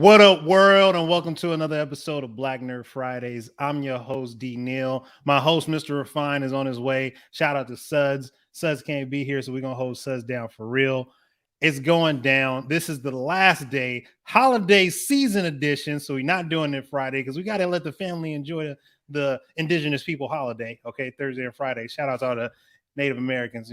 What up, world, and welcome to another episode of Black Nerd Fridays. I'm your host, Neal. My host, Mr. Refine, is on his way. Shout out to Suds. Suds can't be here, so we're going to hold Suds down for real. It's going down. This is the last day, holiday season edition, so we're not doing it Friday because we got to let the family enjoy the indigenous people holiday, okay, Thursday and Friday. Shout out to all the Native Americans,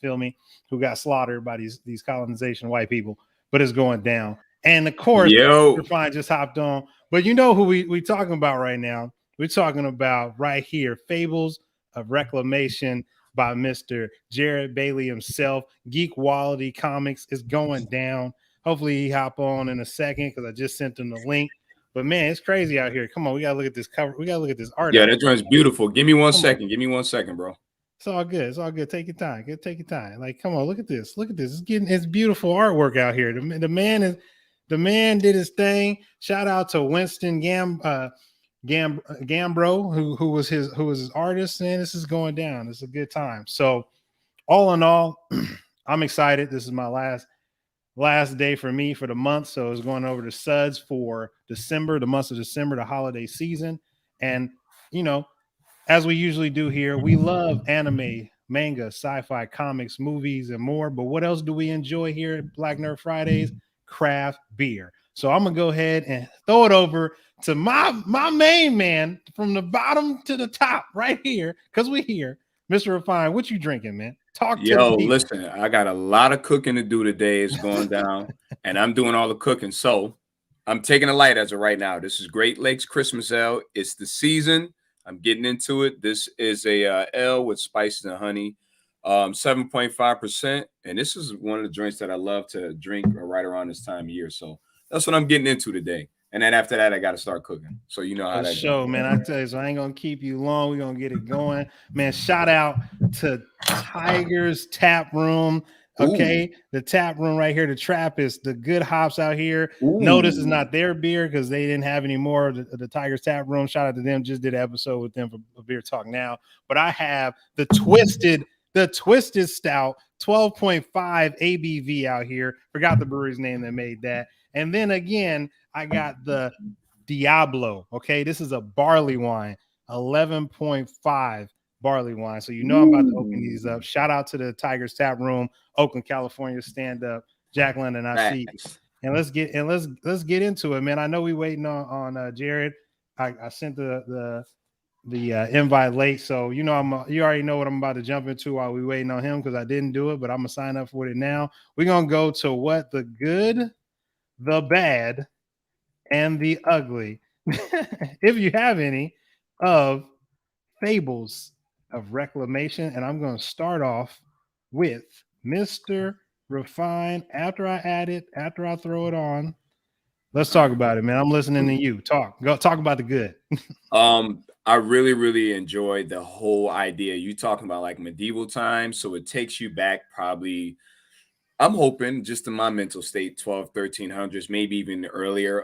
feel me, who got slaughtered by these colonization white people, but it's going down. And of course, Refine just hopped on. But you know who we talking about right now? We're talking about right here, Fables of Reclamation by Mr. Jared Bailey himself. Geek Wality Comics is going down. Hopefully he hop on in a second because I just sent him the link. But man, it's crazy out here. Come on, we gotta look at this cover. We gotta look at this art. Yeah, that joint's beautiful. Give me one second. Give me 1 second, bro. It's all good. It's all good. Take your time. Take your time. Like, come on, look at this. Look at this. It's beautiful artwork out here. The man did his thing. Shout out to Winston Gambro, who was his artist, and this is going down. It's a good time. So, all in all, I'm excited. This is my last day for me for the month. So it's going over to Suds for December, the month of December, the holiday season. And as we usually do here, we love anime, manga, sci-fi, comics, movies, and more. But what else do we enjoy here at Black Nerd Fridays? Craft beer. So I'm gonna go ahead and throw it over to my main man from the bottom to the top right here, because we're here. Mr. Refine, what you drinking, man? Talk to Yo, listen, I got a lot of cooking to do today. It's going down, and I'm doing all the cooking. So I'm taking a light as of right now. This is Great Lakes Christmas Ale. It's the season. I'm getting into it. This is a ale with spices and honey. 7.5%, and this is one of the drinks that I love to drink right around this time of year. So that's what I'm getting into today. And then after that, I got to start cooking. So you know how that goes. Man. I tell you, so I ain't gonna keep you long. We're gonna get it going, man. Shout out to Tiger's Tap Room. Okay, the tap room right here, the Trappist, the good hops out here. No, this is not their beer because they didn't have any more of the Tiger's Tap Room. Shout out to them. Just did an episode with them for Beer Talk Now. But I have the Twisted Stout, 12.5 ABV out here. Forgot the brewery's name that made that. And then again, I got the Diablo. Okay, this is a barley wine, 11.5 barley wine. So I'm about to open these up. Shout out to the Tiger's Tap Room, Oakland, California. Stand up, Jacqueline, and I see. And let's get into it, man. I know we waiting on Jared. I sent the invite late, so you already know what I'm about to jump into while we waiting on him because I didn't do it, but I'm gonna sign up for it now. We're gonna go to what the good, the bad, and the ugly, if you have any, of Fables of Reclamation. And I'm gonna start off with Mr. Refine. After I throw it on, let's talk about it, man. I'm listening to you. Talk about the good. I really, really enjoyed the whole idea. You talking about like medieval times. So it takes you back probably, I'm hoping just in my mental state, 1300s, maybe even earlier.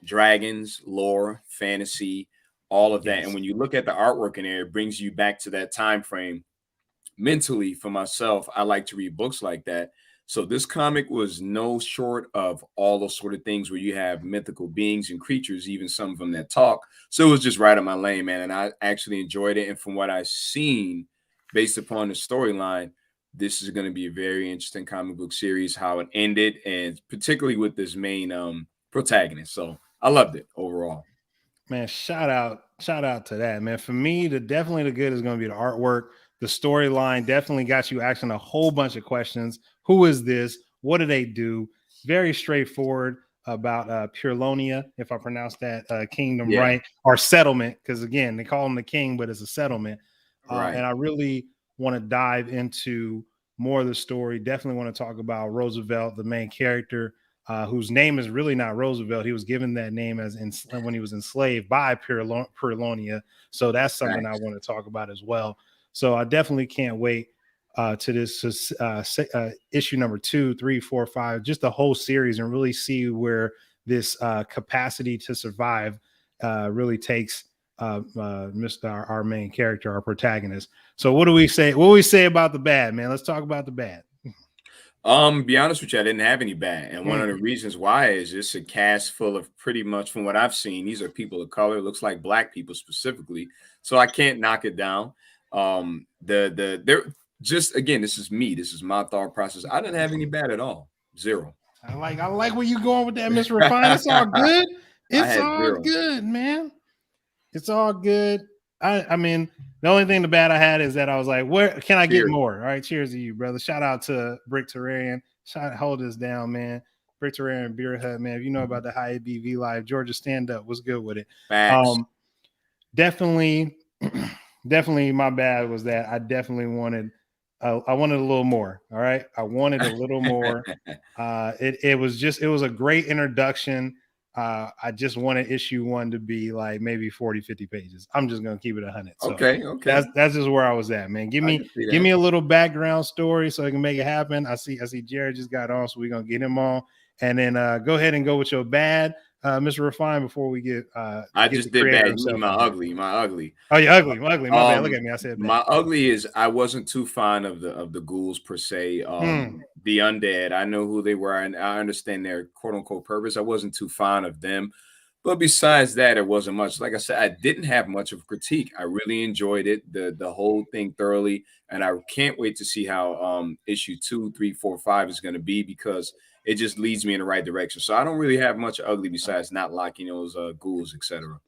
Dragons, lore, fantasy, all of that. Yes. And when you look at the artwork in there, it brings you back to that time frame. Mentally, for myself, I like to read books like that. So this comic was no short of all those sort of things where you have mythical beings and creatures, even some of them that talk. So it was just right up my lane, man. And I actually enjoyed it. And from what I've seen, based upon the storyline, this is going to be a very interesting comic book series, how it ended, and particularly with this main protagonist. So I loved it overall. Man, shout out to that, man. For me, definitely the good is going to be the artwork. The storyline definitely got you asking a whole bunch of questions. Who is this? What do they do? Very straightforward about Purlonia, if I pronounce that kingdom right, or settlement, because again, they call him the king, but it's a settlement. Right. And I really want to dive into more of the story. Definitely want to talk about Roosevelt, the main character, whose name is really not Roosevelt. He was given that name when he was enslaved by Purlonia. So that's something I want to talk about as well. So I definitely can't wait to this issue number 2, 3, 4, 5, just the whole series, and really see where this capacity to survive really takes our main character, our protagonist. So what do we say? What do we say about the bad, man? Let's talk about the bad. Be honest with you, I didn't have any bad, and one of the reasons why is it's a cast full of pretty much, from what I've seen, these are people of color. It looks like black people specifically, so I can't knock it down. They're just, again, this is me. This is my thought process. I didn't have any bad at all. Zero. I like where you going with that, Mr. Refine. It's all good. I It's had all zero. good, man. It's all good. I mean, the only thing the bad I had is that I was like, where can I get more? All right, cheers to you, brother. Shout out to Brick Terrarian. Hold this down, man. Brick Terrarian Beer Hut, man. If you know about the high ABV live, Georgia stand up. What's good with it? Facts. Definitely, definitely my bad was that I definitely wanted I wanted a little more. All right. I wanted a little more. It was a great introduction. I just wanted issue 1 to be like maybe 40, 50 pages. I'm just gonna keep it 100. So okay. That's just where I was at, man. Give me a little background story so I can make it happen. I see Jared just got on, so we're gonna get him on. And then go ahead and go with your bad, Mr. Refine, before we get I just did bad. You mean my ugly. Oh, you're ugly. My bad. Look at me. I said bad. My ugly is I wasn't too fond of the ghouls per se. The undead. I know who they were, and I understand their quote unquote purpose. I wasn't too fond of them. But besides that, it wasn't much. Like I said, I didn't have much of a critique. I really enjoyed it, the whole thing thoroughly, and I can't wait to see how issue 2, 3, 4, 5 is going to be, because it just leads me in the right direction. So I don't really have much ugly besides not liking those ghouls, etc.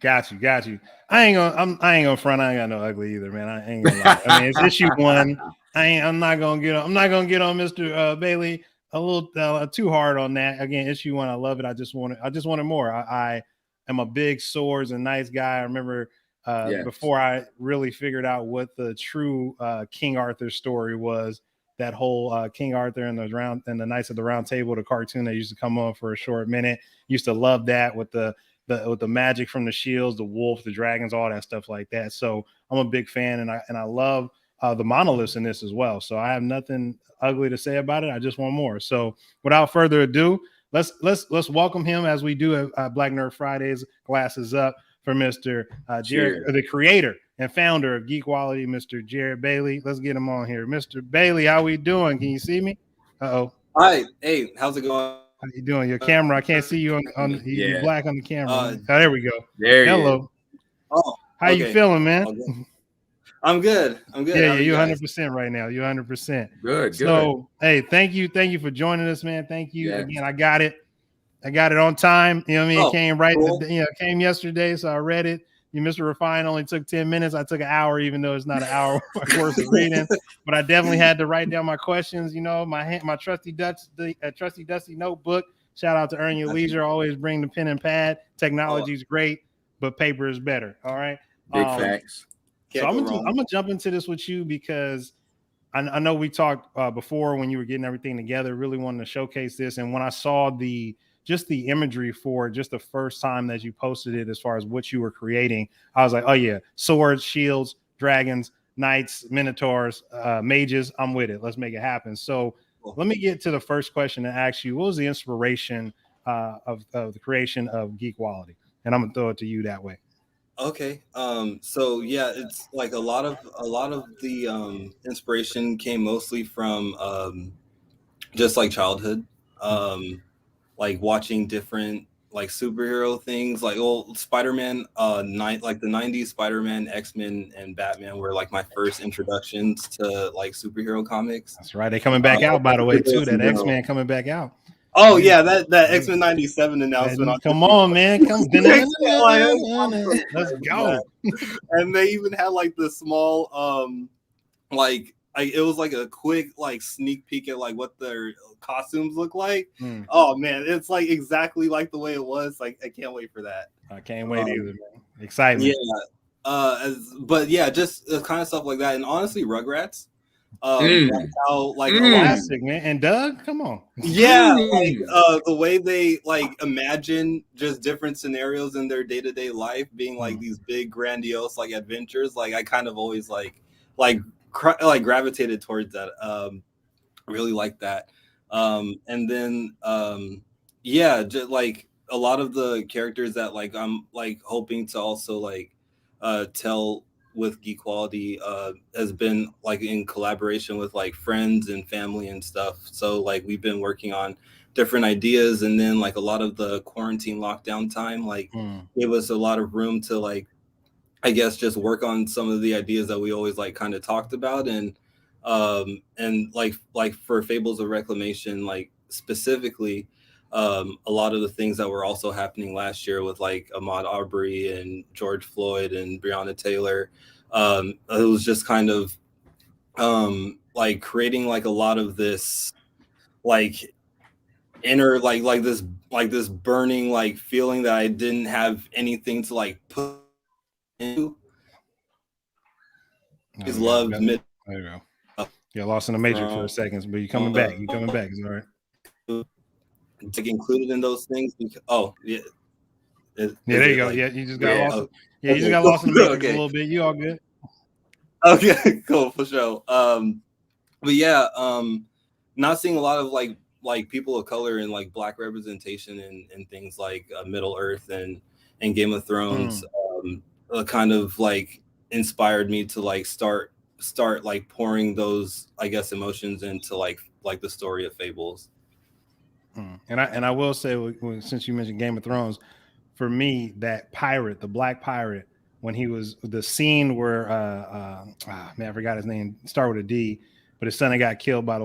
Got you. I ain't gonna front. I ain't got no ugly either, man. I ain't gonna lie. I mean, it's issue 1. I'm not gonna get on Mr. Bailey a little too hard on that. Again, issue 1, I love it. I just wanted more. I am a big swords and knights guy. I remember before I really figured out what the true King Arthur story was. That whole King Arthur and the Knights of the Round Table, the cartoon that used to come on for a short minute. Used to love that with the magic from the shields, the wolf, the dragons, all that stuff like that. So I'm a big fan, and I love the monoliths in this as well. So I have nothing ugly to say about it. I just want more. So without further ado, let's welcome him as we do at Black Nerd Fridays. Glasses up for Mr. Jared, the creator and founder of Geek Wality, Mr. Jared Bailey. Let's get him on here. Mr. Bailey, how we doing? Can you see me? Uh-oh. Hi. Hey, how's it going? How you doing? Your camera, I can't see you on you're black on the camera. Oh, there we go. Hello. Oh, how you feeling, man? I'm good. Yeah, you're 100% right now. You're 100%. Good. So, hey, thank you for joining us, man. Thank you again. I got it on time. You know what I mean? It came right. Cool. It came yesterday, so I read it. You, Mr. Refine, only took 10 minutes. I took an hour, even though it's not an hour worth of reading. But I definitely had to write down my questions. You know, my trusty dusty notebook. Shout out to Earn Your Leisure. Always bring the pen and pad. Technology's great, but paper is better. All right. Big facts. So I'm gonna jump into this with you because I know we talked before when you were getting everything together. Really wanted to showcase this, and when I saw the imagery for just the first time that you posted it, as far as what you were creating, I was like, oh yeah, swords, shields, dragons, knights, minotaurs, mages. I'm with it. Let's make it happen. So let me get to the first question and ask you, what was the inspiration of the creation of Geek Wality? And I'm gonna throw it to you that way. Okay. So yeah, it's like a lot of the inspiration came mostly from just like childhood. Like watching different like superhero things, like Spider-Man, like the 90s Spider-Man, X-Men, and Batman were like my first introductions to like superhero comics. That's right. They're coming back out, by the way, too. That X-Men coming back out. Oh yeah, that X-Men 97 announcement. Come on, man. Let's go. And they even had like the small like it was like a quick like sneak peek at like what their costumes look like. Oh man, it's like exactly like the way it was. Like I can't wait for that. I can't wait either, man. Excitement. Yeah. But yeah, just kind of stuff like that. And honestly, Rugrats. Like how like classic, man. And Doug, come on. Yeah, like the way they like imagine just different scenarios in their day-to-day life being like these big grandiose like adventures. Like I kind of always like gravitated towards that. Really like that. And then yeah, just like a lot of the characters that like I'm like hoping to also like tell with Geek Wality has been like in collaboration with like friends and family and stuff. So like we've been working on different ideas, and then like a lot of the quarantine lockdown time like gave us a lot of room to like, I guess, just work on some of the ideas that we always like kind of talked about. And like for Fables of Reclamation, like specifically, a lot of the things that were also happening last year with like Ahmaud Arbery and George Floyd and Breonna Taylor, it was just kind of like creating like a lot of this like inner like this burning like feeling that I didn't have anything to like put into. He's loved mid. There you go. Yeah, lost in the matrix for a second, but you're coming back. You're coming back. It's all right. To get included in those things. Yeah. There you go. Like, yeah, you just got lost. Okay. Yeah, you just got lost in the matrix a little bit. You all good? Okay, cool, for sure. But yeah, not seeing a lot of like people of color and like Black representation in things like Middle Earth and Game of Thrones kind of like inspired me to like start like pouring those, I guess, emotions into like the story of Fables. And I will say, since you mentioned Game of Thrones, for me, that pirate, the Black pirate, when he was the scene where man, I forgot his name, start with a D, but his son got killed by the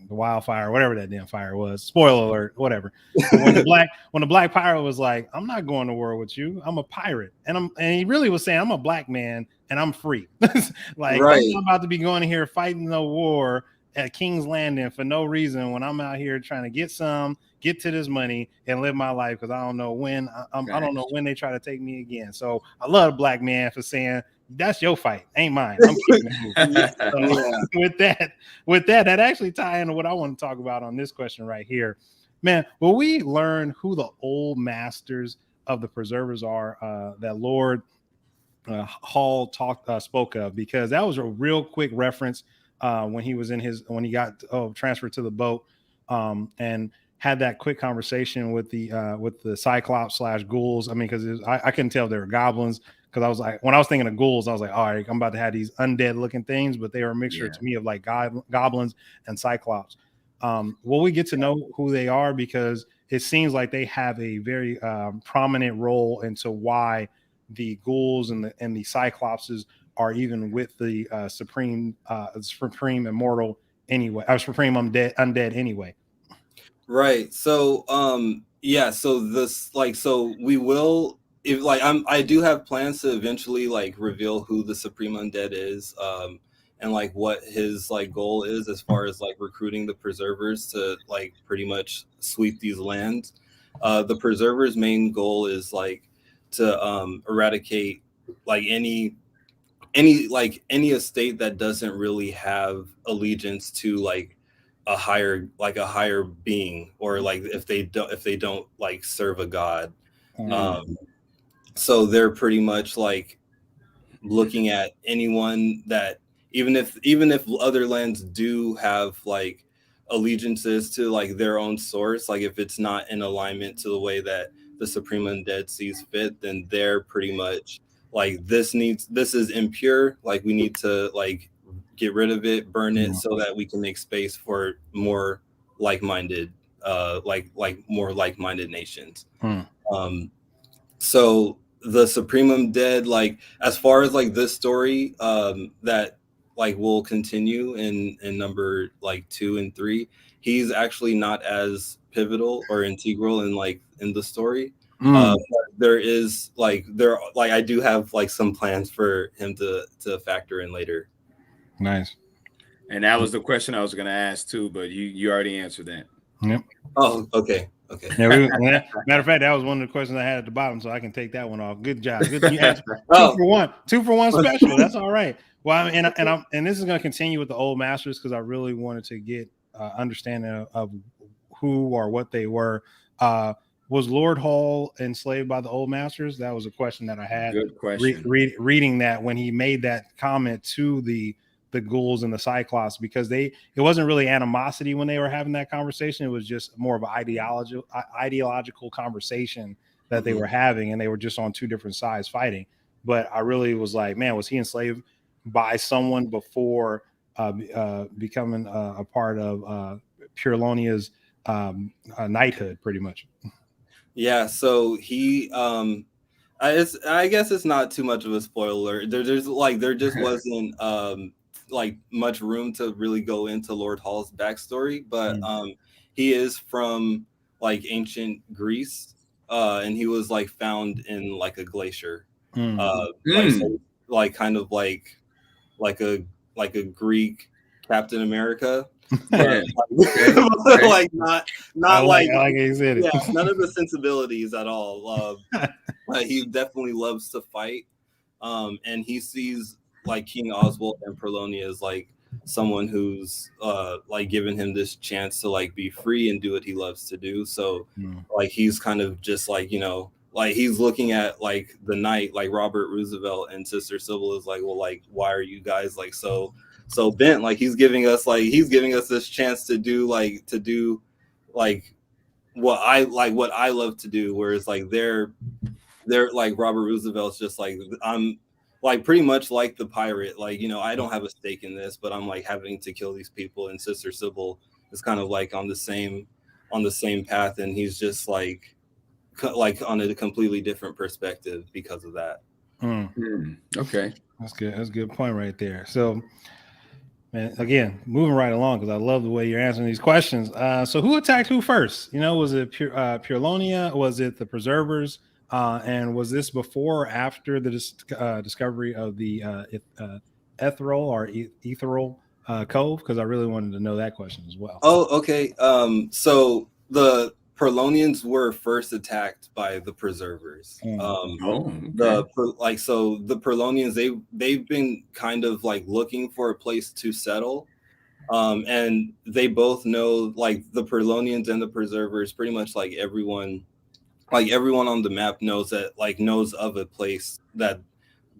wildfire, whatever that damn fire was. Spoiler alert, whatever. But when the black pirate was like, I'm not going to war with you, I'm a pirate, and he really was saying, I'm a Black man and I'm free. Like, right. I'm not about to be going in here fighting no war at King's Landing for no reason when I'm out here trying to get to this money and live my life, because I don't know when I don't know when they try to take me again. So I love a Black man for saying, that's your fight, ain't mine. I'm keeping it moving. So with that actually tie into what I want to talk about on this question right here. Man, will we learn who the old masters of the preservers are that Lord Hall spoke of? Because that was a real quick reference when he got transferred to the boat and had that quick conversation with the Cyclops / ghouls. I mean, because I couldn't tell if they were goblins, because I was like, when I was thinking of ghouls, I was like, all right, I'm about to have these undead looking things, but they were a mixture to me of like goblins and Cyclops. Will we get to know who they are? Because it seems like they have a very prominent role into why the ghouls and the Cyclopses are even with the supreme immortal anyway, supreme undead anyway. Right. So so this so we will, if like I do have plans to eventually like reveal who the Supreme Undead is, and like what his like goal is as far as like recruiting the preservers to like pretty much sweep these lands. The preservers' main goal is like to eradicate like any estate that doesn't really have allegiance to like a higher being, or like if they don't like serve a god. So they're pretty much like looking at anyone that, even if other lands do have like allegiances to like their own source, like if it's not in alignment to the way that the Supreme Undead sees fit, then they're pretty much like, this is impure, like we need to like get rid of it, burn it, so that we can make space for more like-minded more like-minded nations. So the Supreme Undead, like as far as like this story that like will continue in number like 2 and 3, he's actually not as pivotal or integral in the story. But there is I do have like some plans for him to factor in later. Nice. And that was the question I was going to ask too, but you already answered that. Yep. Oh, okay. Yeah, matter of fact, that was one of the questions I had at the bottom, so I can take that one off. Good job. Good. You answered 2 for 1 special. That's all right. Well, and this is going to continue with the old masters, because I really wanted to get understanding of who or what they were. Was Lord Hall enslaved by the old masters? That was a question that I had. Good question. Reading that when he made that comment to the ghouls and the Cyclops, because it wasn't really animosity when they were having that conversation. It was just more of an ideological conversation that they were having, and they were just on 2 different sides fighting. but I really was like, man, was he enslaved by someone before becoming a part of Purelonia's knighthood, pretty much? Yeah, so he I guess it's not too much of a spoiler. There just wasn't like much room to really go into Lord Hall's backstory, but he is from like ancient Greece, and he was like found in like a glacier, like so, like kind of like a Greek Captain America. But, like not like I said it. Yeah, none of the sensibilities at all. He definitely loves to fight, and he sees like King Oswald and Perlonia as like someone who's like given him this chance to like be free and do what he loves to do. So like he's kind of just like, you know, like he's looking at like the knight, like Robert Roosevelt, and Sister Sybil is like, well, like why are you guys like so bent? Like he's giving us this chance to do like what I love to do, whereas like they're like Robert Roosevelt's just like, I'm like pretty much like the pirate, like, you know, I don't have a stake in this, but I'm like having to kill these people, and Sister Sybil is kind of like on the same path, and he's just like on a completely different perspective because of that. Okay, that's good. That's a good point right there. So, man, again, moving right along, because I love the way you're answering these questions. So who attacked who first? You know, was it Purlonia? Was it the Preservers? And was this before or after the discovery of the Ethereal Cove? Because I really wanted to know that question as well. Oh, okay. So the Perlonians were first attacked by the Preservers. The Perlonians, they've been kind of like looking for a place to settle, and they both know, like the Perlonians and the Preservers, pretty much like everyone on the map knows of a place that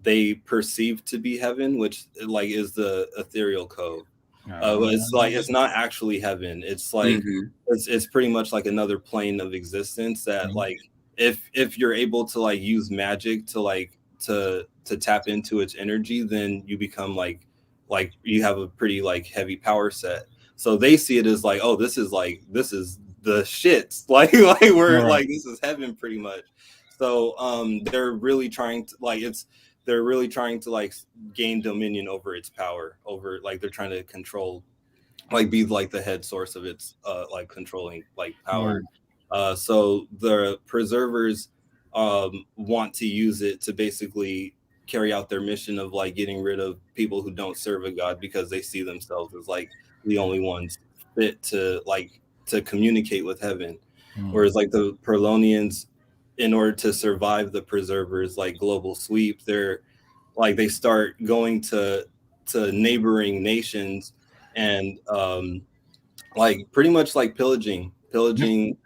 they perceive to be heaven, which like is the Ethereal Cove. It's like, it's not actually heaven. It's like it's pretty much like another plane of existence that like if you're able to like use magic to tap into its energy, then you become like you have a pretty like heavy power set. So they see it as like, oh, this is the shits, like we're like, this is heaven pretty much. So they're really trying to like gain dominion over its power, over like they're trying to control, like be like the head source of its like controlling like power. So the Preservers want to use it to basically carry out their mission of like getting rid of people who don't serve a god, because they see themselves as like the only ones fit to communicate with heaven. Whereas like the Perlonians, in order to survive the Preservers like global sweep, they're like, they start going to neighboring nations and like pretty much like pillaging,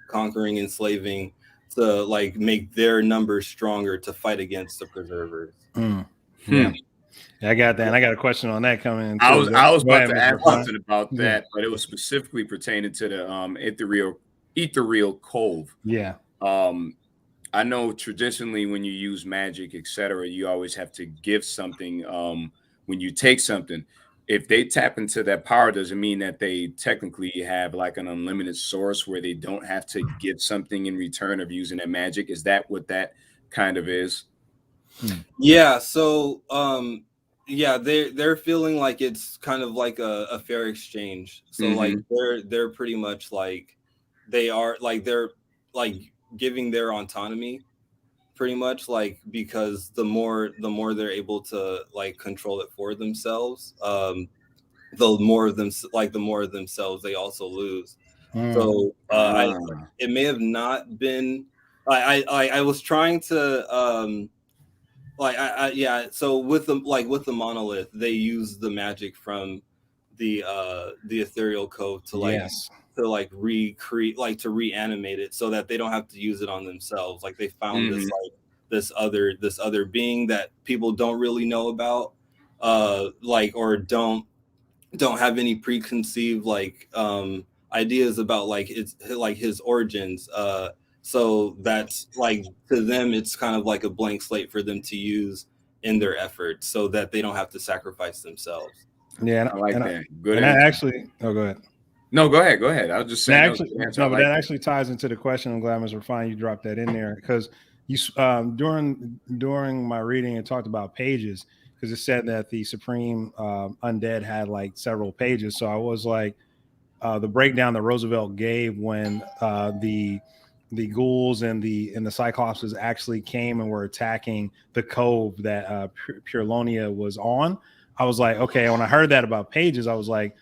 conquering, enslaving, to like make their numbers stronger to fight against the Preservers. Yeah, I got that. And I got a question on that coming in. I was about to ask something about that, but it was specifically pertaining to the Ethereal Cove. Yeah. I know traditionally when you use magic, etc., you always have to give something when you take something. If they tap into that power, does it mean that they technically have like an unlimited source where they don't have to give something in return of using that magic? Is that what that kind of is? Yeah. So yeah, they're feeling like it's kind of like a fair exchange. So like they're pretty much like they're like giving their autonomy pretty much, like, because the more they're able to like control it for themselves, the more of themselves they also lose. So it may have not been, I was trying to so with the monolith, they use the magic from the Ethereal Cove to like recreate, like to reanimate it, so that they don't have to use it on themselves. Like they found this other being that people don't really know about, like, or don't have any preconceived like ideas about like it's like his origins. So that's like, to them it's kind of like a blank slate for them to use in their efforts so that they don't have to sacrifice themselves. Yeah, I like that. Good. And that actually, go ahead. No, go ahead. Go ahead. I was just saying. That actually ties into the question. I'm glad, Mr. Fine, you dropped that in there because you during my reading, it talked about pages because it said that the Supreme Undead had like several pages. So I was like, the breakdown that Roosevelt gave when the ghouls and the Cyclopses actually came and were attacking the cove that Purlonia was on. I was like, okay. When I heard that about pages, I was like,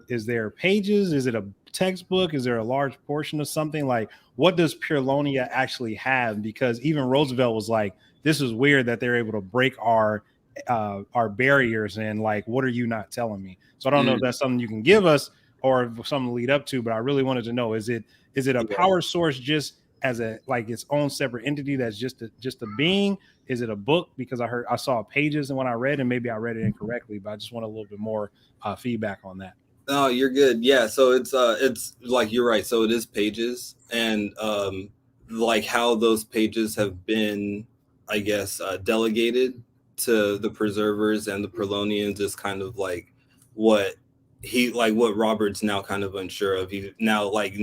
is there pages? Is it a textbook? Is there a large portion of something? Like, what does Purlonia actually have? Because even Roosevelt was like, this is weird that they're able to break our barriers, and like, what are you not telling me? So I don't know if that's something you can give us or something to lead up to, but I really wanted to know, is it a power source just as a like its own separate entity that's just a being? Is it a book? Because I saw pages and when I read, and maybe I read it incorrectly, but I just want a little bit more feedback on that. Oh, you're good. Yeah, so it's like you're right. So it is pages, and like how those pages have been, I guess, delegated to the preservers and the Purlonians is kind of like what Robert's now kind of unsure of. He now like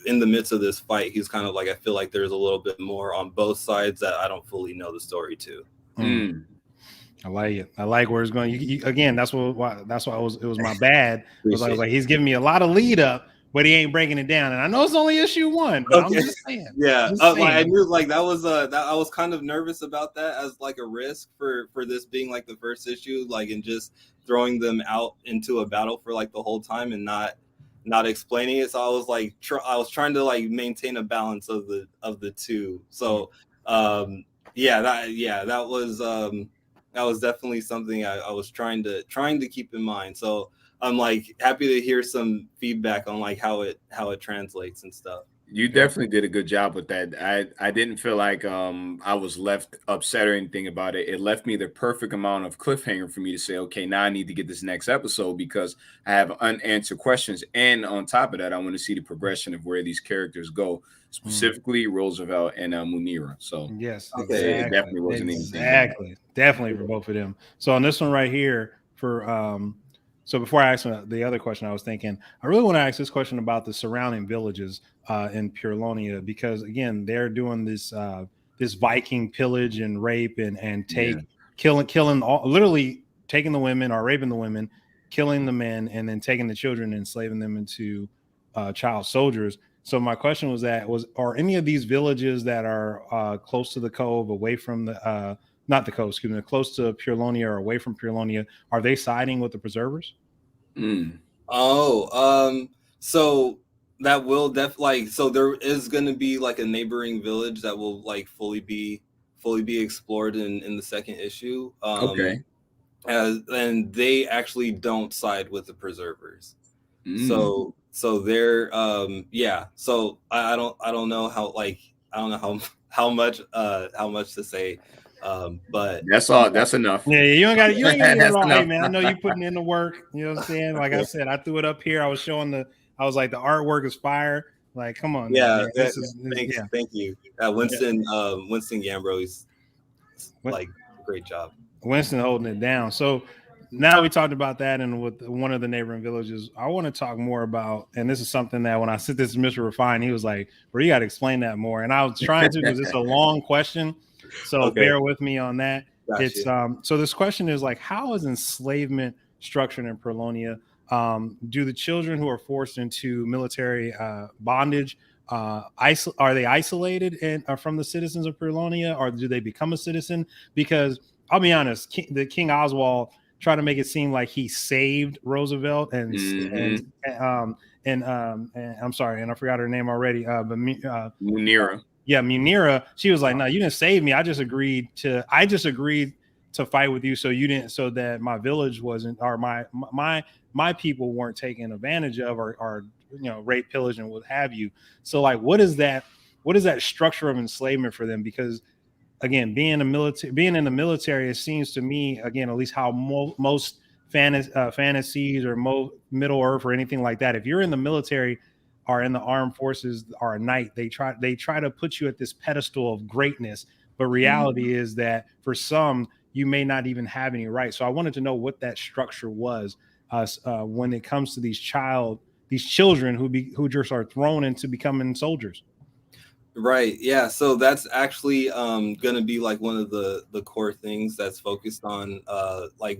in the midst of this fight, he's kind of like, I feel like there's a little bit more on both sides that I don't fully know the story to. I like it. I like where it's going. Again, that's why it was my bad. I was like, he's giving me a lot of lead up, but he ain't breaking it down. And I know it's only issue 1, but I'm just saying. Yeah, I knew like that was that I was kind of nervous about that as like a risk for this being like the first issue, like, and just throwing them out into a battle for like the whole time and not explaining it. So I was like, I was trying to like maintain a balance of the two. So that was definitely something I was trying to keep in mind. So I'm like happy to hear some feedback on like how it translates and stuff. You definitely did a good job with that. I didn't feel like I was left upset or anything about it. It left me the perfect amount of cliffhanger for me to say, okay, now I need to get this next episode because I have unanswered questions. And on top of that, I want to see the progression of where these characters go, specifically Roosevelt and Munira. So yes, exactly. It definitely wasn't anything. Definitely for both of them. So on this one right here for so before I ask the other question, I was thinking, I really want to ask this question about the surrounding villages in Purlonia, because again, they're doing this Viking pillage and rape and killing literally taking the women or raping the women, killing the men, and then taking the children and enslaving them into child soldiers. So my question was are any of these villages that are close to the cove, away from the not the cove, excuse me, close to Purlonia or away from Purlonia, are they siding with the preservers? So that will so there is going to be like a neighboring village that will like fully be explored in the second issue. And they actually don't side with the preservers. So they're so I don't know how much to say, but that's enough. Yeah, you ain't got to get it all. Hey man, I know you putting in the work. You know what I'm saying? Like I said, I threw it up here. I was showing I was like, the artwork is fire. Like, come on. Yeah, thank you. Winston Gambro, he's like, great job. Winston holding it down. So now we talked about that, and with one of the neighboring villages, I want to talk more about, and this is something that when I said this to Mr. Refine, he was like, bro, you got to explain that more. And I was trying to, because it's a long question. So bear with me on that. Gotcha. It's so this question is like, how is enslavement structured in Purlonia? Do the children who are forced into military bondage are they isolated from the citizens of Purlonia, or do they become a citizen? Because I'll be honest, King Oswald tried to make it seem like he saved Roosevelt and I'm sorry, and I forgot her name already. But Munira. Yeah, Munira. She was like, "No, you didn't save me. I just agreed to fight with you, so that my village wasn't, or my people weren't taken advantage of, or rape, pillage, and what have you." So, like, what is that structure of enslavement for them? Because again, being in the military, it seems to me, again, at least how most fantasies or Middle Earth or anything like that, if you're in the military or in the armed forces or a knight, they try to put you at this pedestal of greatness. But reality is that for some, you may not even have any rights. So I wanted to know what that structure was when it comes to these children who just are thrown into becoming soldiers. Right. Yeah. So that's actually going to be like one of the core things that's focused on like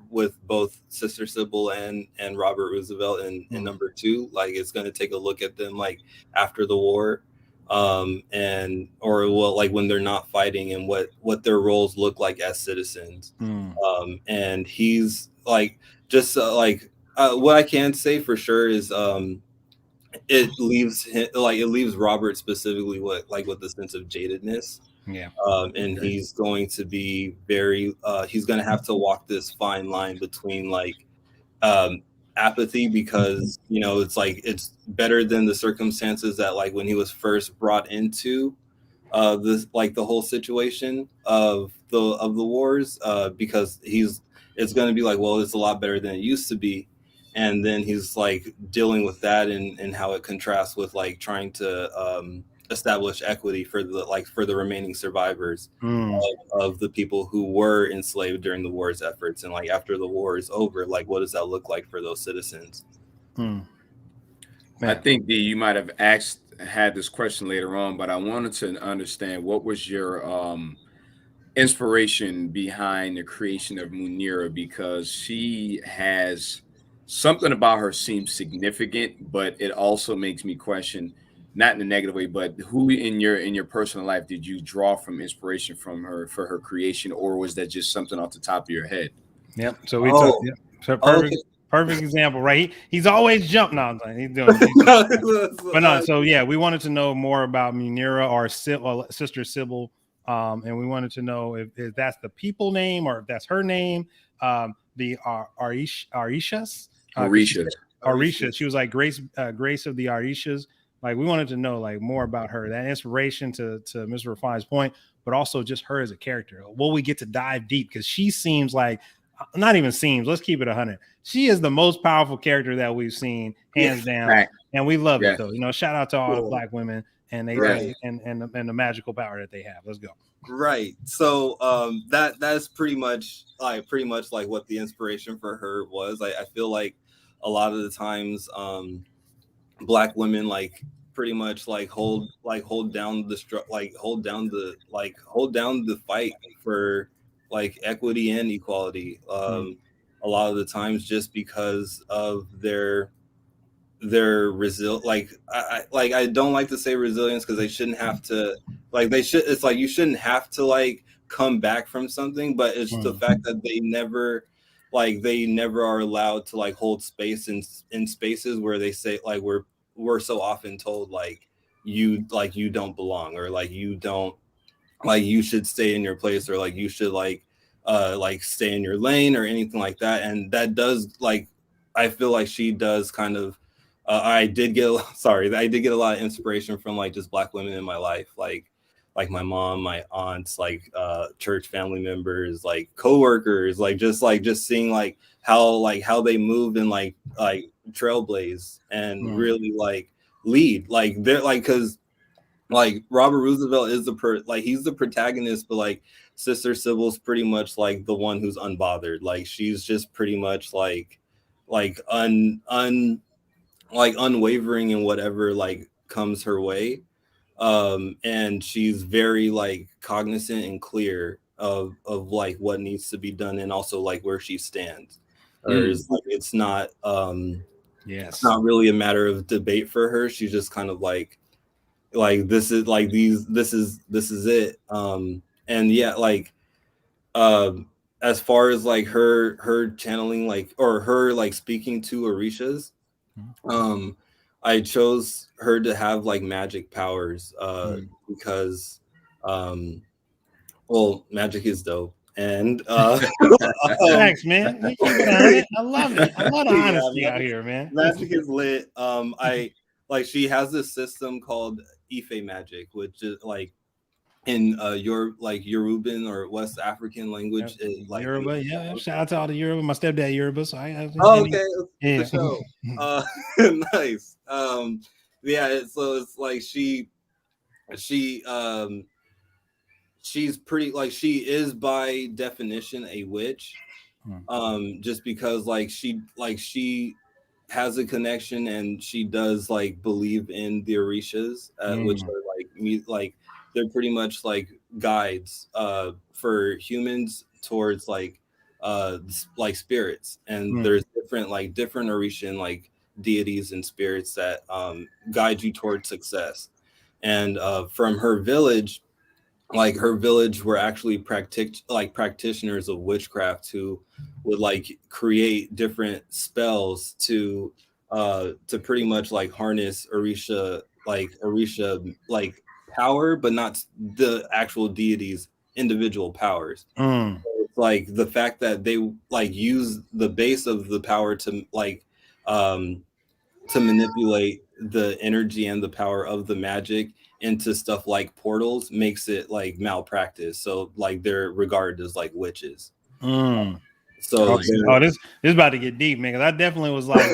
with both Sister Sybil and Robert Roosevelt in number 2. Like it's going to take a look at them like after the war, and or well, like when they're not fighting, and what their roles look like as citizens. And he's like just what I can say for sure is it leaves Robert specifically with the sense of jadedness. Yeah. And he's going to be very he's going to have to walk this fine line between like apathy, because it's like it's better than the circumstances that like when he was first brought into this like the whole situation of the wars, because it's going to be like, well, it's a lot better than it used to be. And then he's like dealing with that and how it contrasts with like trying to establish equity for the remaining survivors of the people who were enslaved during the war's efforts. And like after the war is over, like what does that look like for those citizens? I think you might have had this question later on, but I wanted to understand what was your inspiration behind the creation of Munira, because she has something about her seems significant, but it also makes me question, not in a negative way, but who in your personal life did you draw from inspiration from her for her creation, or was that just something off the top of your head? Yep. So we took perfect example, right? He's always jumping on. He's doing. But no. So yeah, we wanted to know more about Munira or Sister Sybil, and we wanted to know if that's the people name or if that's her name. The Arishas. Arisha. She was like Grace of the Arishas. Like we wanted to know like more about her, that inspiration to Mr. Refine's point, but also just her as a character. Will we get to dive deep? Because she seems like, not even seems, let's keep it 100. She is the most powerful character that we've seen, hands down. Right. And we love it though. Shout out to all the Black women and and the magical power that they have. Let's go. Right. So that's pretty much like what the inspiration for her was. I feel like a lot of the times Black women like pretty much like hold down the fight for like equity and equality a lot of the times, just because of their I don't like to say resilience, because they shouldn't have to it's like you shouldn't have to like come back from something, but it's the fact that they never are allowed to like hold space in spaces where they say like we're so often told like you don't belong, or like you don't, like you should stay in your place, or like you should like stay in your lane or anything like that. And that does like, I feel like she does kind of I did get a lot of inspiration from like just Black women in my life, like my mom, my aunts, like church family members, like coworkers, just seeing like how they move and like trailblaze and really like lead, like they're like, because like Robert Roosevelt is he's the protagonist, but like Sister Sybil's pretty much like the one who's unbothered. Like she's just pretty much like unwavering in whatever like comes her way. And she's very like cognizant and clear of like what needs to be done, and also like where she stands. It's not it's not really a matter of debate for her. She's just kind of like this is like this is it. And yeah, like as far as like her channeling like, or her like speaking to Orishas, I chose her to have like magic powers because well, magic is dope. And thanks, man. You keep it I love it. I love the honesty out here, man. Magic is lit. I like, she has this system called Ife magic, which is like in your like Yoruban or West African language. Is like Yoruba, yeah. Shout out to all the Yoruba. My stepdad Yoruba, so I have okay, yeah. So, nice. Yeah, so it's like she she's pretty like she is by definition a witch. Just because like she has a connection and she does like believe in the Orishas, which are like they're pretty much like guides for humans towards like spirits, and there's different Orishan like deities and spirits that guide you towards success. And from her village, like her village were actually practitioners of witchcraft who would like create different spells to pretty much like harness Orisha like power, but not the actual deities individual powers. So it's like the fact that they like use the base of the power to like to manipulate the energy and the power of the magic into stuff like portals makes it like malpractice. So like they're regarded as like witches. So this is about to get deep, man. Because I definitely was like,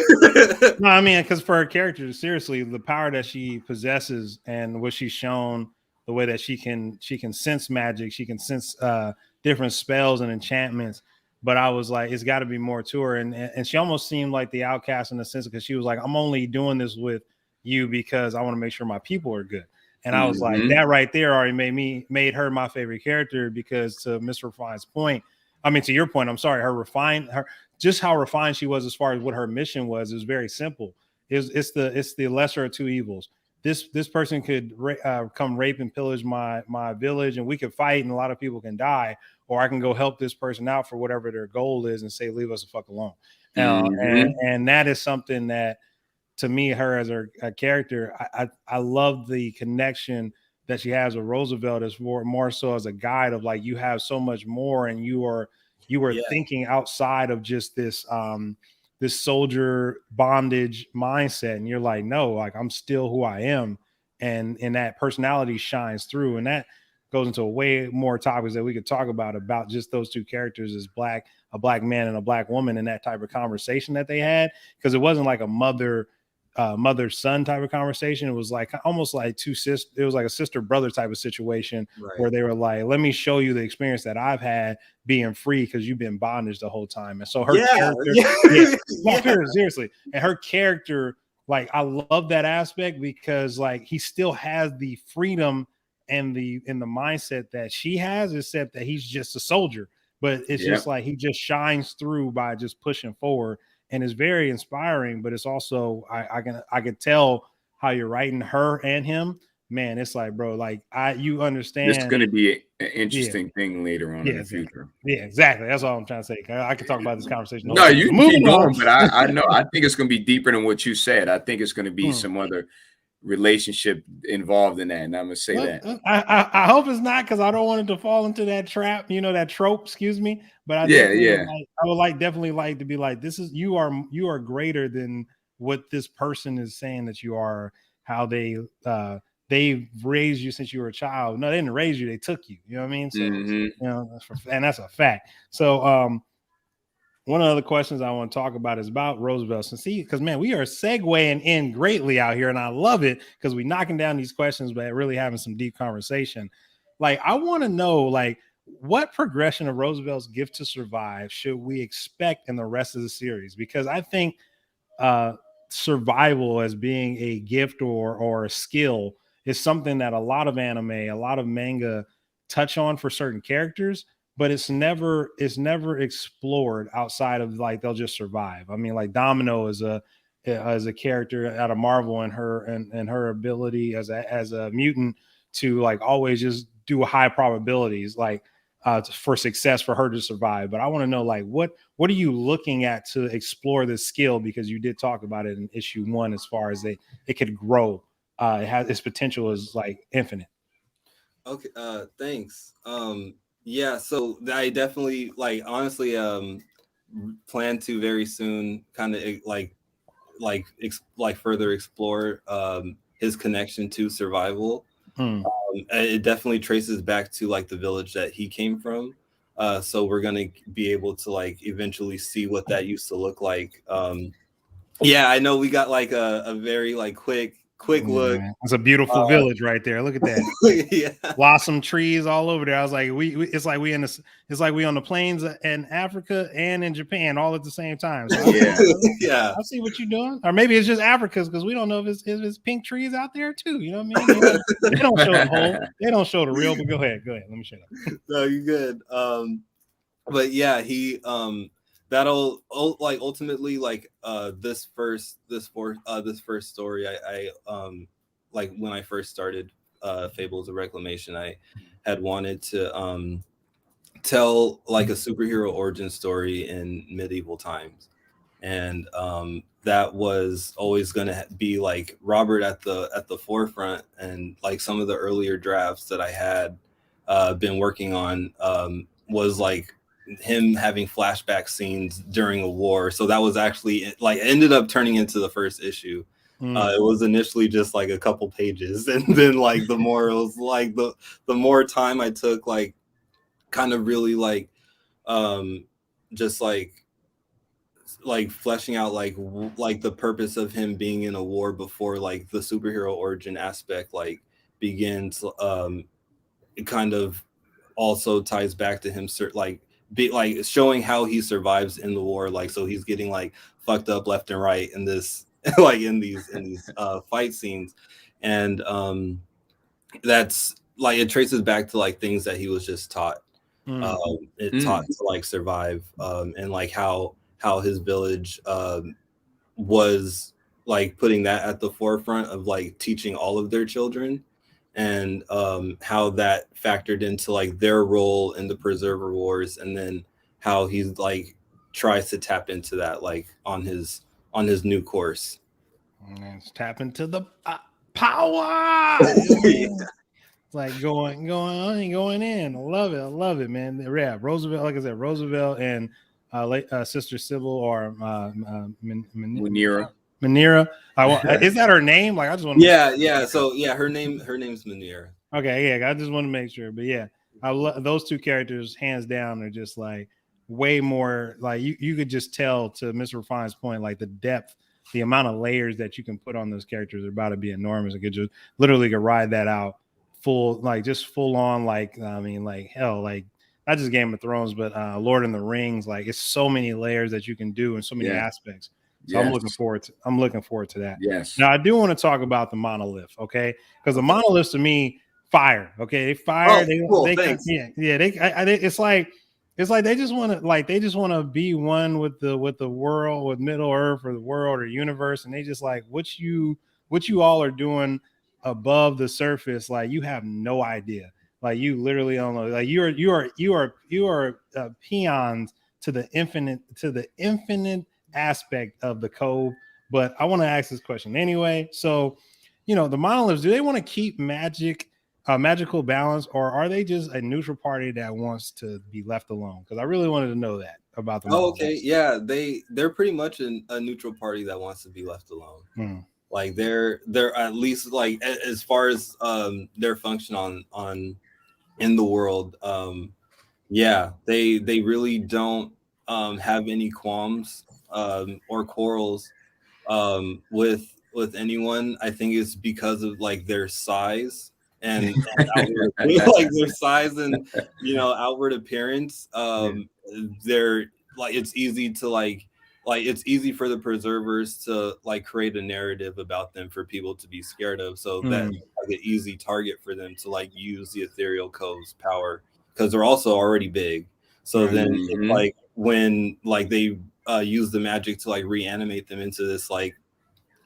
no, I mean, because for her character, seriously, the power that she possesses and what she's shown, the way that she can sense magic, she can sense different spells and enchantments. But I was like, it's got to be more to her, and she almost seemed like the outcast in the sense because she was like, I'm only doing this with you because I want to make sure my people are good. And I was like, that right there already made her my favorite character, because to Miss Refine's point, I mean, to your point, I'm sorry, just how refined she was as far as what her mission was is very simple. It's the lesser of two evils. This person could come rape and pillage my village, and we could fight, and a lot of people can die, or I can go help this person out for whatever their goal is and say, leave us the fuck alone. And that is something that, to me, her as a character, I love the connection that she has with Roosevelt as more so as a guide of like, you have so much more, and you are thinking outside of just this this soldier bondage mindset, and you're like, no, like I'm still who I am, and that personality shines through, and that goes into way more topics that we could talk about just those two characters as a black man and a black woman, and that type of conversation that they had, because it wasn't like a mother-son type of conversation. It was like almost like it was like a sister-brother type of situation, where they were like, let me show you the experience that I've had being free, because you've been bondage the whole time. And so her character, seriously, and her character, like, I love that aspect, because like he still has the freedom and the mindset that she has, except that he's just a soldier. But it's just like he just shines through by just pushing forward. And it's very inspiring, but it's also I can tell how you're writing her and him. Man, it's like, bro, like you understand. It's going to be an interesting thing later on in the future. Yeah, exactly. That's all I'm trying to say. I could talk about this conversation. No, you can keep going, but I know I think it's going to be deeper than what you said. I think it's going to be some other relationship involved in that, and I'm gonna say that I hope it's not, because I don't want it to fall into that trap, that trope, excuse me. But I would definitely like to be like, this is you are greater than what this person is saying that you are. How they've raised you since you were a child. No, they didn't raise you, they took you. You know what I mean? So and that's a fact. So one of the questions I want to talk about is about Roosevelt. And see, because man, we are segueing in greatly out here, and I love it, because we're knocking down these questions, but really having some deep conversation. Like, I want to know, like, what progression of Roosevelt's gift to survive should we expect in the rest of the series? Because I think survival as being a gift or a skill is something that a lot of anime, a lot of manga touch on for certain characters, but it's never explored outside of like they'll just survive. I mean, like Domino is a character out of Marvel, and her ability as a mutant to like always just do high probabilities like for success for her to survive. But I want to know, like, what are you looking at to explore this skill, because you did talk about it in issue 1 as far as it could grow. It has its potential is like infinite. Okay, thanks. Yeah, so I definitely honestly plan to very soon kind of further explore his connection to survival. It definitely traces back to like the village that he came from. So we're gonna be able to like eventually see what that used to look like. Yeah, I know we got like a very like quick quick look. It's a beautiful village right there. Look at that. Yeah. Blossom trees all over there. I was like, it's like we on the plains in Africa and in Japan all at the same time. So Yeah. I see what you're doing. Or maybe it's just Africa's because we don't know if it's pink trees out there too. You know what I mean? They don't show the whole. They don't show the real. But go ahead. Let me shut up. No, you're good. But yeah, he that'll like ultimately like this first story. I like when I first started Fables of Reclamation, I had wanted to tell like a superhero origin story in medieval times, and that was always going to be like Robert at the forefront. And like some of the earlier drafts that I had been working on was like him having flashback scenes during a war. So that was actually like ended up turning into the first issue. It was initially just like a couple pages, and then like the more it was like the more time I took, like kind of really like just like fleshing out like the purpose of him being in a war before like the superhero origin aspect like begins. It kind of also ties back to him like showing how he survives in the war, like so he's getting like fucked up left and right in this like in these fight scenes, and that's like it traces back to like things that he was just taught. Taught to like survive, and like how his village was like putting that at the forefront of like teaching all of their children, and how that factored into like their role in the Preserver Wars, and then how he like tries to tap into that like on his new course. Let's tap into the power. It's like going in. I love it, man. Yeah, Roosevelt, like I said, Roosevelt and Sister Sybil or Munira. Munira. Is that her name? Like I just want to. Yeah. So yeah, her name's Munira. Okay, yeah, I just want to make sure. But yeah, I love those two characters, hands down, are just like way more. Like you could just tell, to Mr. Refine's point, like the depth, the amount of layers that you can put on those characters are about to be enormous. It could just literally could ride that out full on. Like I mean, like hell, like not just Game of Thrones, but Lord of the Rings. Like it's so many layers that you can do in so many aspects. So I'm looking forward to that. Yes. Now I do want to talk about the monolith, okay? Because the monoliths to me fire. Okay, they fire. It's like they just want to be one with the world, with Middle Earth or the world or universe, and they just like what you all are doing above the surface. Like you have no idea. Like you literally don't know. Like you are peons to the infinite aspect of the cove. But I want to ask this question anyway. So, the monoliths, do they want to keep magical balance, or are they just a neutral party that wants to be left alone? Because I really wanted to know that about the monoliths. Okay, yeah, they're pretty much a neutral party that wants to be left alone. Like they're at least like as far as their function on in the world. They really don't have any qualms or quarrels with anyone. I think it's because of like their size and outward, like their size and outward appearance. They're like it's easy to it's easy for the preservers to like create a narrative about them for people to be scared of, so that's like an easy target for them to like use the Ethereal Cove's power, because they're also already big. So then it's like when like they use the magic to like reanimate them into this like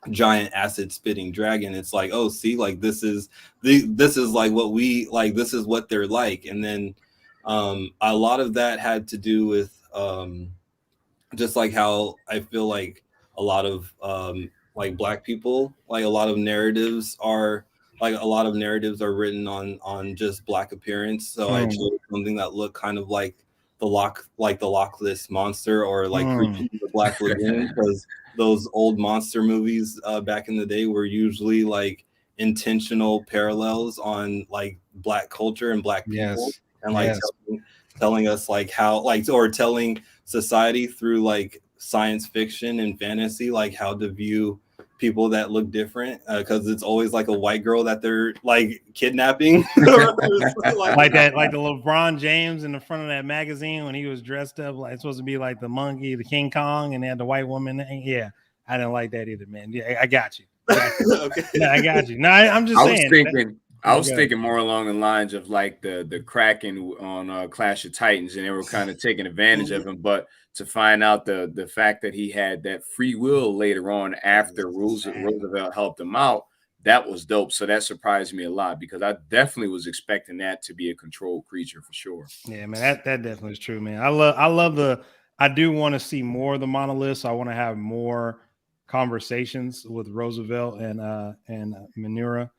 giant acid spitting dragon, it's like, oh, see, like this is like what we like, this is what they're like. And then a lot of that had to do with just like how I feel like a lot of like Black people, like a lot of narratives are written on just Black appearance. So I chose something that looked kind of like the Loch Ness monster, or like Creatures of the Black Lagoon, because those old monster movies back in the day were usually like intentional parallels on like Black culture and Black people, and like telling us like how like, or telling society through like science fiction and fantasy, like how to view people that look different, because it's always like a white girl that they're like kidnapping. like that, like the LeBron James in the front of that magazine when he was dressed up like supposed to be like the monkey, the King Kong, and they had the white woman. Yeah, I didn't like that either, man. Yeah, I got you. Okay. No, I got you. No, I'm just saying. I was thinking more along the lines of like the Kraken on Clash of Titans, and they were kind of taking advantage of him. But to find out the fact that he had that free will later on after Roosevelt helped him out, that was dope. So that surprised me a lot because I definitely was expecting that to be a controlled creature for sure. Yeah, man, that definitely is true, man. I do want to see more of the monoliths. I want to have more conversations with Roosevelt and Munira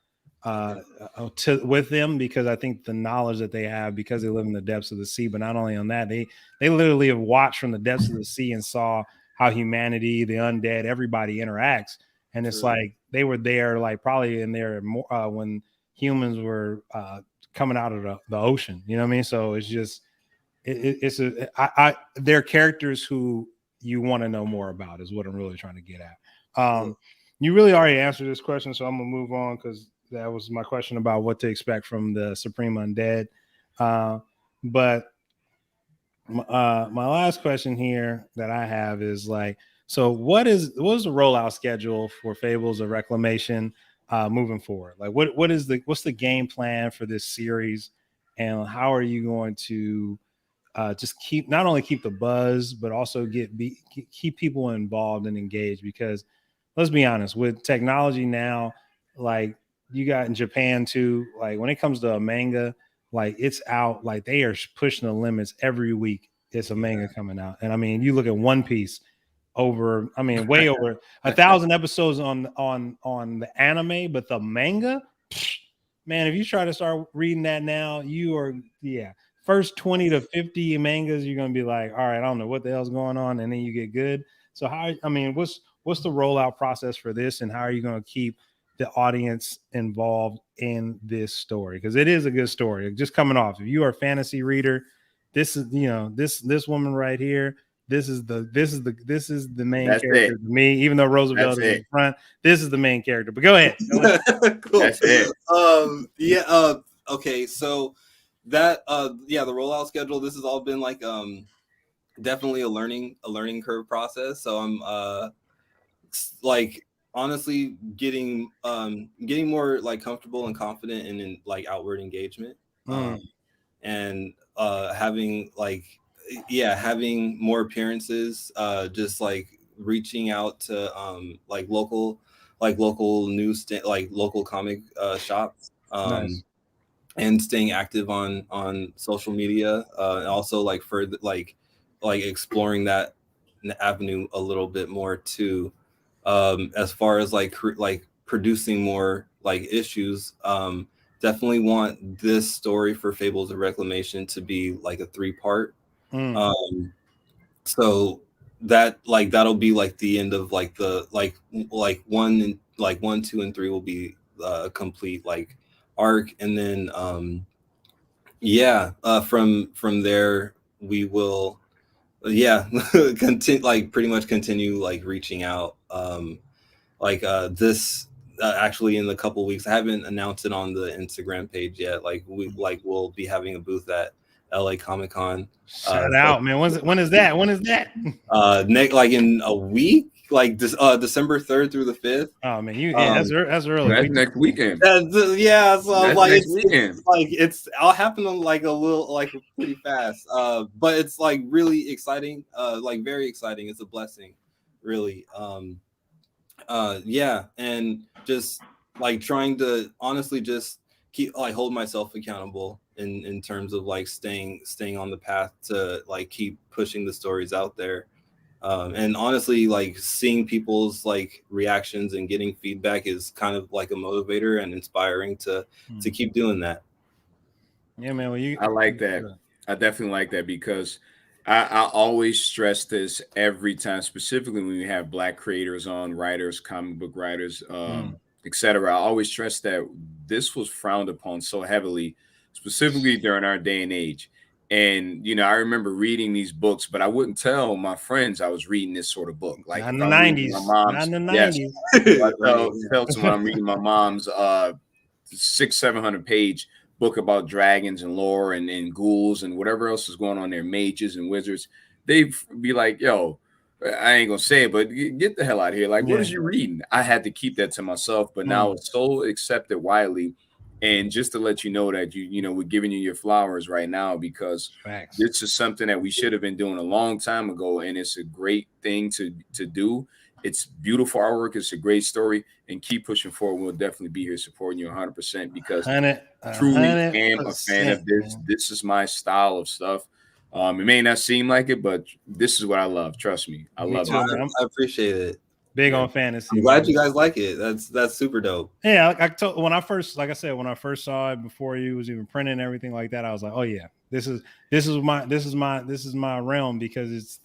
with them, because I think the knowledge that they have, because they live in the depths of the sea, but not only on that, they literally have watched from the depths of the sea and saw how humanity, the undead, everybody interacts. And it's like they were there, like probably in there when humans were coming out of the ocean. You know what I mean? So it's just they're characters who you want to know more about is what I'm really trying to get at. You really already answered this question, so I'm gonna move on because that was my question about what to expect from the Supreme Undead. But my last question here that I have is like, so what is the rollout schedule for Fables of Reclamation moving forward? Like what's the game plan for this series, and how are you going to just not only keep the buzz, but also keep people involved and engaged? Because let's be honest, with technology now, like you got in Japan too, like when it comes to a manga, like it's out, like they are pushing the limits every week. It's a manga coming out. And I mean, you look at One Piece, way over 1,000 episodes on the anime, but the manga, man, if you try to start reading that now, first 20 to 50 mangas, you're gonna be like, all right, I don't know what the hell's going on, and then you get good. So what's the rollout process for this, and how are you going to keep the audience involved in this story? Because it is a good story. Just coming off, if you are a fantasy reader, this is this woman right here. This is the main character to me. Even though Roosevelt is in front, this is the main character. But go ahead. Cool. That's it. Okay. So that the rollout schedule. This has all been like definitely a learning curve process. So I'm like honestly getting more like comfortable and confident in like outward engagement, and having more appearances, just like reaching out to local news local comic shops, nice. and staying active on social media, and also like further like exploring that avenue a little bit more too. As far as like producing more like issues, definitely want this story for Fables of Reclamation to be like a 3-part. So that that'll be like the end of like the one, 2 and 3 will be a complete like arc, and then from there we will continue pretty much continue reaching out, this actually in a couple weeks. I haven't announced it on the Instagram page yet. We'll be having a booth at LA Comic-Con. Shout out, man. When is that? Next, in a week, December 3rd through the 5th. Oh man, that's early. That's next weekend. So next weekend. It's I'll happen on a little pretty fast. But it's really exciting. Very exciting. It's a blessing, really. And just trying to honestly just keep hold myself accountable in terms of staying on the path to keep pushing the stories out there, and honestly seeing people's reactions and getting feedback is kind of a motivator and inspiring to keep doing that. Yeah, man. I like that. I definitely like that, because I always stress this every time, specifically when we have Black creators on, writers, comic book writers, etc. I always stress that this was frowned upon so heavily, specifically during our day and age. And I remember reading these books, but I wouldn't tell my friends I was reading this sort of book. Like Not in if the I'm reading my 90s. Not mom's, in the yes, 90s. I Right. tell someone I'm reading my mom's 600-700 page book about dragons and lore and ghouls and whatever else is going on there, mages and wizards. They'd be like, "Yo, I ain't gonna say it, but get the hell out of here!" Like, what is you reading? I had to keep that to myself, but now it's so accepted widely. And just to let you know that we're giving you your flowers right now, because Facts. this is something that we should have been doing a long time ago, and it's a great thing to do. It's beautiful artwork. It's a great story, and keep pushing forward. We'll definitely be here supporting you 100% because 100%. truly am a fan of this. Man. This is my style of stuff. It may not seem like it, but this is what I love. Trust me, I love too, it. man. I appreciate it. Big on fantasy. I'm glad you guys like it. That's super dope. Yeah, I told when I first, like I said, when I first saw it before you was even printed and everything like that, I was like, oh yeah, this is my realm, because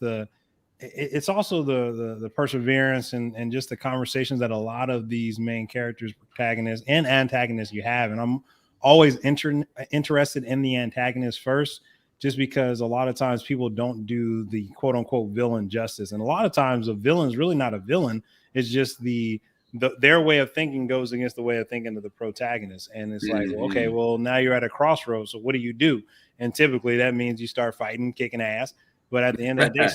it's also the perseverance and just the conversations that a lot of these main characters, protagonists and antagonists you have, and I'm always interested in the antagonist first, just because a lot of times people don't do the quote unquote villain justice, and a lot of times a villain is really not a villain. It's just their way of thinking goes against the way of thinking of the protagonist, and it's like, well, okay, well, now you're at a crossroads, so what do? And typically that means you start fighting, kicking ass. But at the end of the day,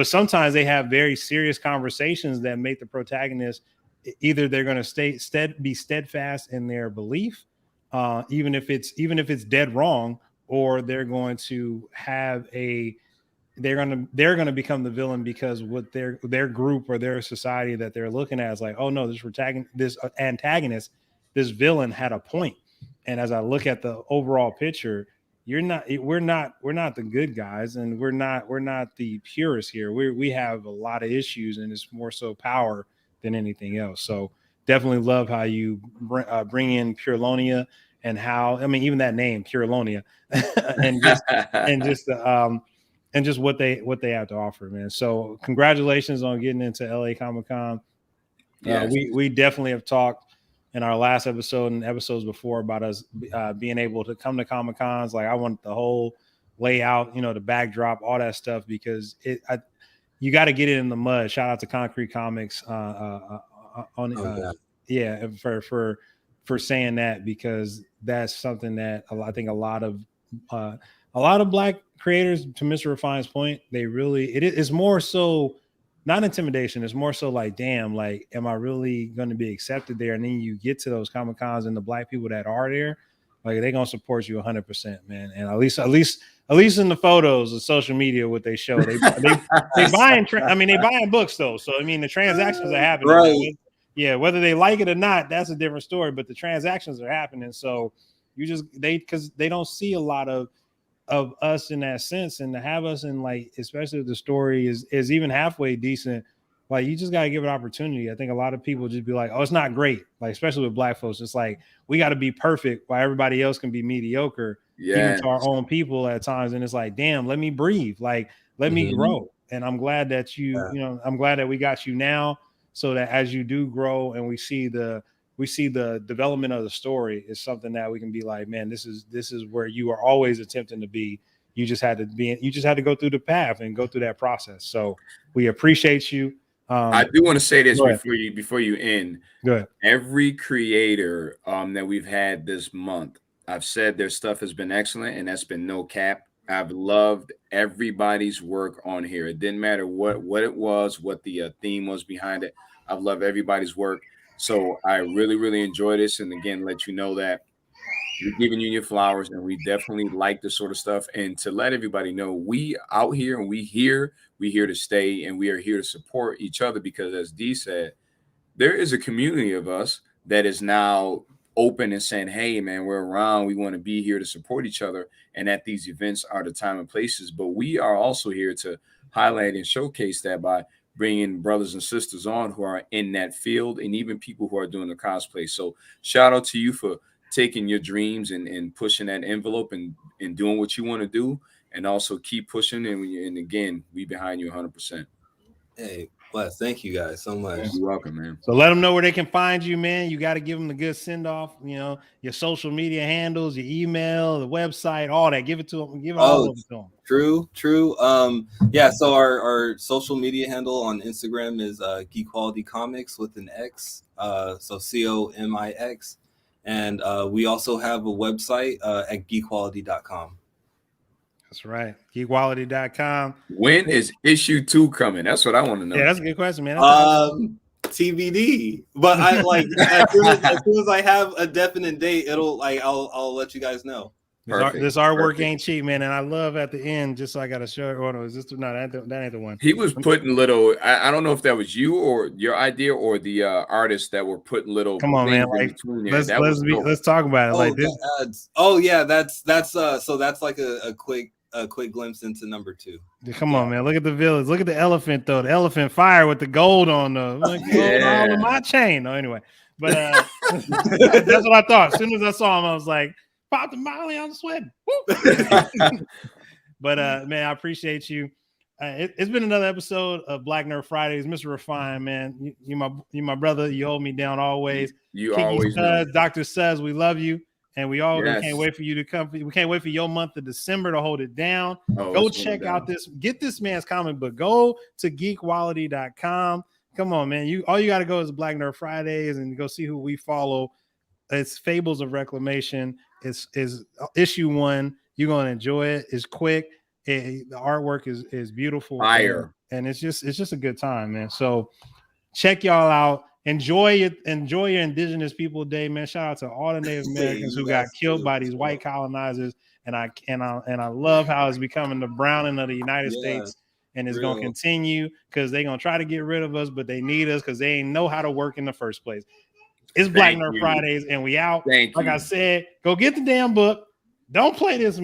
sometimes they have very serious conversations that make the protagonist either they're going to be steadfast in their belief, even if it's dead wrong, or they're going to have they're gonna become the villain because what their group or their society that they're looking at is like, oh no, this antagonist, this villain had a point. And as I look at the overall picture, we're not the good guys, and we're not the purists here. We have a lot of issues, and it's more so power than anything else. So definitely love how you bring in Purlonia, and how, I mean, even that name Purlonia, and just what they have to offer, man. So congratulations on getting into LA Comic-Con. Yes. We definitely have talked in our last episode and episodes before about us being able to come to Comic-Cons. Like, I want the whole layout, the backdrop, all that stuff, because you got to get it in the mud. Shout out to Concrete Comics for saying that, because that's something that I think a lot of Black creators, to Mr. Refine's point, it is more so not intimidation. It's more so like, damn, like, am I really going to be accepted there? And then you get to those Comic-Cons, and the Black people that are there, like, they're going to support you 100%, man. And at least in the photos of social media, what they show, they buying, they buying books though. So, I mean, the transactions are happening. Right. Yeah. Whether they like it or not, that's a different story, but the transactions are happening. So because they don't see a lot of us in that sense, and to have us in, like, especially if the story is even halfway decent, like, you just got to give it opportunity. I think a lot of people just be like, oh, it's not great. Like, especially with Black folks, it's like, we got to be perfect while everybody else can be mediocre, even to our own people at times. And it's like, damn, let me breathe. Like, let me grow. And I'm glad that I'm glad that we got you now, so that as you do grow and we see the development of the story, is something that we can be like, man, this is where you are always attempting to be. You just had to go through the path and go through that process. So we appreciate you. I do want to say this before you end. Go ahead. Every creator that we've had this month, I've said their stuff has been excellent, and that's been no cap. I've loved everybody's work on here. It didn't matter what it was, what the theme was behind it. I've loved everybody's work. So I really, really enjoy this. And again, let you know that we're giving you your flowers, and we definitely like this sort of stuff. And to let everybody know, we out here and we here to stay, and we are here to support each other, because as Dee said, there is a community of us that is now open and saying, hey, man, we're around. We want to be here to support each other. And at these events are the time and places. But we are also here to highlight and showcase that by bringing brothers and sisters on who are in that field, and even people who are doing the cosplay. So shout out to you for taking your dreams and pushing that envelope and doing what you want to do, and also keep pushing. And again, we behind you 100%. Hey, Bless. Thank you guys so much. You're welcome, man. So let them know where they can find you, man. You got to give them the good send off. You know, your social media handles, your email, the website, all that. Give it to them. Give it all over to them. True. Yeah. So our social media handle on Instagram is Geek Quality Comics with an X. So COMIX, and we also have a website at geekquality.com. That's right. Geekwality.com. When is issue 2 coming? That's what I want to know. Yeah, that's a good question, man. TBD. But I like as soon as I have a definite date, it'll like I'll let you guys know. This artwork ain't cheap, man, and I love at the end. Just so I got to show. Oh no, is this no? That ain't the one. He was putting little. I don't know if that was you or your idea or the artists that were putting little. Come on, man! Like let's talk about it. Like this. Oh yeah, that's so that's like a quick glimpse into number 2. Come on, man! Look at the village. Look at the elephant though. The elephant fire with the gold on the all on my chain. No, anyway, but that's what I thought. As soon as I saw him, I was like, pop the Molly, I'm sweating. But man, I appreciate you. It's been another episode of Black Nerd Fridays. Mr. Refine, man, you my brother. You hold me down always. You always know. Dr. Sudz, we love you, and we can't wait for you to come. We can't wait for your month of December to hold it down. Go check out get this man's comic book. Go to geekwality.com. Come on, man. All you got to go is Black Nerd Fridays and go see who we follow. It's Fables of Reclamation. Is issue 1. You're gonna enjoy it. It's quick. The artwork is beautiful. Fire. And it's just a good time, man. So check y'all out. Enjoy your Indigenous People Day, man. Shout out to all the Native Americans who got killed by these white colonizers. And I love how it's becoming the browning of the United States. And it's going to continue because they're going to try to get rid of us, but they need us because they ain't know how to work in the first place. It's Black Nerd Fridays, and we out. Like I said, go get the damn book. Don't play this, man.